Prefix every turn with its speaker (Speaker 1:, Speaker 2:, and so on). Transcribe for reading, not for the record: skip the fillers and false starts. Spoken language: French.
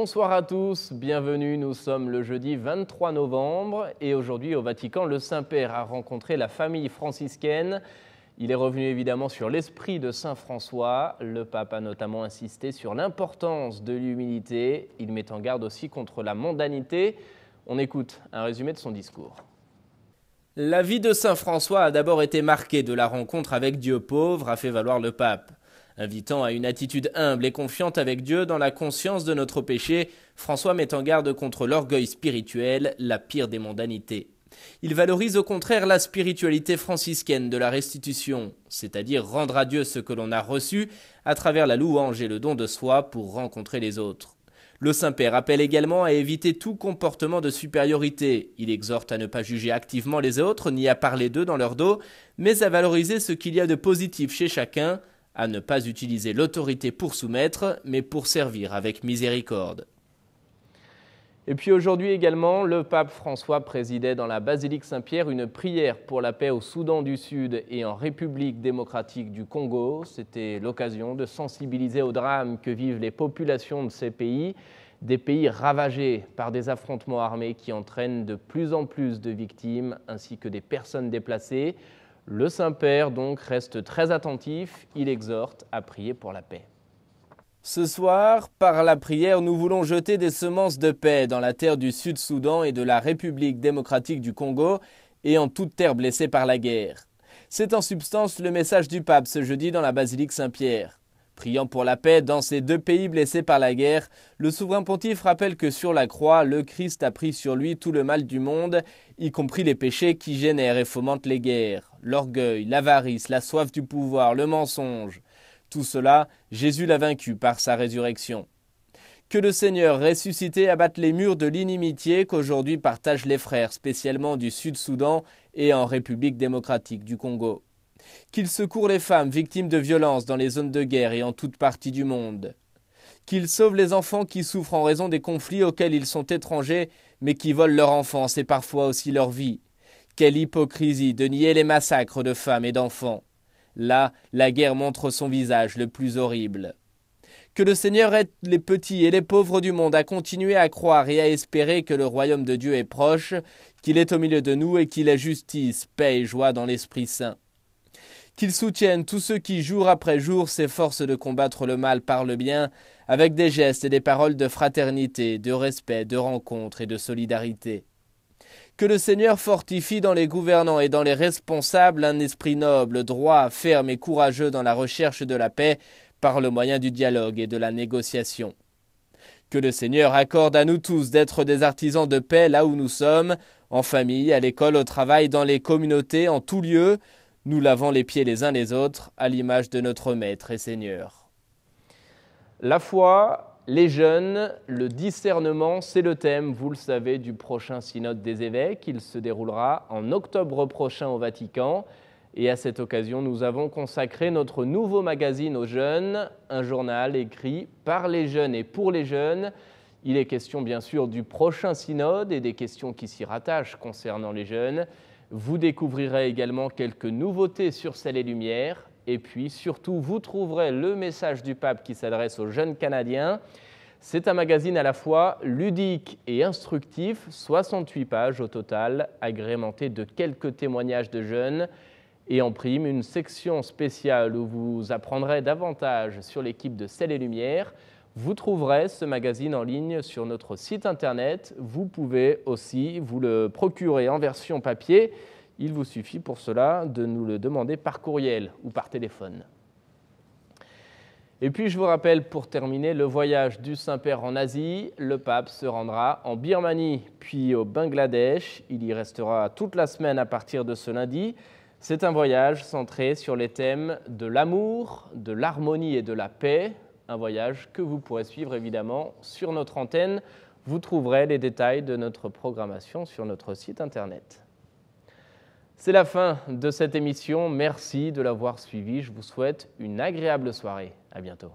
Speaker 1: Bonsoir à tous, bienvenue, nous sommes le jeudi 23 novembre et aujourd'hui au Vatican, le Saint-Père a rencontré la famille franciscaine. Il est revenu évidemment sur l'esprit de Saint François. Le pape a notamment insisté sur l'importance de l'humilité. Il met en garde aussi contre la mondanité. On écoute un résumé de son discours. La vie de Saint François a d'abord été marquée de la rencontre avec Dieu pauvre, a fait valoir le pape. Invitant à une attitude humble et confiante avec Dieu dans la conscience de notre péché, François met en garde contre l'orgueil spirituel, la pire des mondanités. Il valorise au contraire la spiritualité franciscaine de la restitution, c'est-à-dire rendre à Dieu ce que l'on a reçu à travers la louange et le don de soi pour rencontrer les autres. Le Saint-Père appelle également à éviter tout comportement de supériorité. Il exhorte à ne pas juger activement les autres, ni à parler d'eux dans leur dos, mais à valoriser ce qu'il y a de positif chez chacun, à ne pas utiliser l'autorité pour soumettre, mais pour servir avec miséricorde. Et puis aujourd'hui également, le pape François présidait dans la basilique Saint-Pierre une prière pour la paix au Soudan du Sud et en République démocratique du Congo. C'était l'occasion de sensibiliser au drame que vivent les populations de ces pays, des pays ravagés par des affrontements armés qui entraînent de plus en plus de victimes ainsi que des personnes déplacées. Le Saint-Père donc reste très attentif, il exhorte à prier pour la paix. Ce soir, par la prière, nous voulons jeter des semences de paix dans la terre du Sud-Soudan et de la République démocratique du Congo et en toute terre blessée par la guerre. C'est en substance le message du pape ce jeudi dans la basilique Saint-Pierre. Priant pour la paix dans ces deux pays blessés par la guerre, le souverain pontife rappelle que sur la croix, le Christ a pris sur lui tout le mal du monde, y compris les péchés qui génèrent et fomentent les guerres, l'orgueil, l'avarice, la soif du pouvoir, le mensonge. Tout cela, Jésus l'a vaincu par sa résurrection. Que le Seigneur ressuscité abatte les murs de l'inimitié qu'aujourd'hui partagent les frères, spécialement du Sud-Soudan et en République démocratique du Congo. Qu'il secourt les femmes victimes de violences dans les zones de guerre et en toute partie du monde. Qu'il sauve les enfants qui souffrent en raison des conflits auxquels ils sont étrangers, mais qui volent leur enfance et parfois aussi leur vie. Quelle hypocrisie de nier les massacres de femmes et d'enfants. Là, la guerre montre son visage le plus horrible. Que le Seigneur aide les petits et les pauvres du monde à continuer à croire et à espérer que le royaume de Dieu est proche, qu'il est au milieu de nous et qu'il est justice, paix et joie dans l'Esprit Saint. Qu'il soutienne tous ceux qui, jour après jour, s'efforcent de combattre le mal par le bien, avec des gestes et des paroles de fraternité, de respect, de rencontre et de solidarité. Que le Seigneur fortifie dans les gouvernants et dans les responsables un esprit noble, droit, ferme et courageux dans la recherche de la paix par le moyen du dialogue et de la négociation. Que le Seigneur accorde à nous tous d'être des artisans de paix là où nous sommes, en famille, à l'école, au travail, dans les communautés, en tout lieu, nous lavant les pieds les uns les autres à l'image de notre Maître et Seigneur. La foi, les jeunes, le discernement, c'est le thème, vous le savez, du prochain synode des évêques. Il se déroulera en octobre prochain au Vatican. Et à cette occasion, nous avons consacré notre nouveau magazine aux jeunes, un journal écrit par les jeunes et pour les jeunes. Il est question bien sûr du prochain synode et des questions qui s'y rattachent concernant les jeunes. Vous découvrirez également quelques nouveautés sur Sel et Lumière. Et puis surtout, vous trouverez le message du pape qui s'adresse aux jeunes Canadiens. C'est un magazine à la fois ludique et instructif, 68 pages au total, agrémenté de quelques témoignages de jeunes. Et en prime, une section spéciale où vous apprendrez davantage sur l'équipe de Sel et Lumière. Vous trouverez ce magazine en ligne sur notre site internet. Vous pouvez aussi vous le procurer en version papier. Il vous suffit pour cela de nous le demander par courriel ou par téléphone. Et puis je vous rappelle pour terminer le voyage du Saint-Père en Asie. Le pape se rendra en Birmanie puis au Bangladesh. Il y restera toute la semaine à partir de ce lundi. C'est un voyage centré sur les thèmes de l'amour, de l'harmonie et de la paix. Un voyage que vous pourrez suivre évidemment sur notre antenne. Vous trouverez les détails de notre programmation sur notre site internet. C'est la fin de cette émission. Merci de l'avoir suivi. Je vous souhaite une agréable soirée. À bientôt.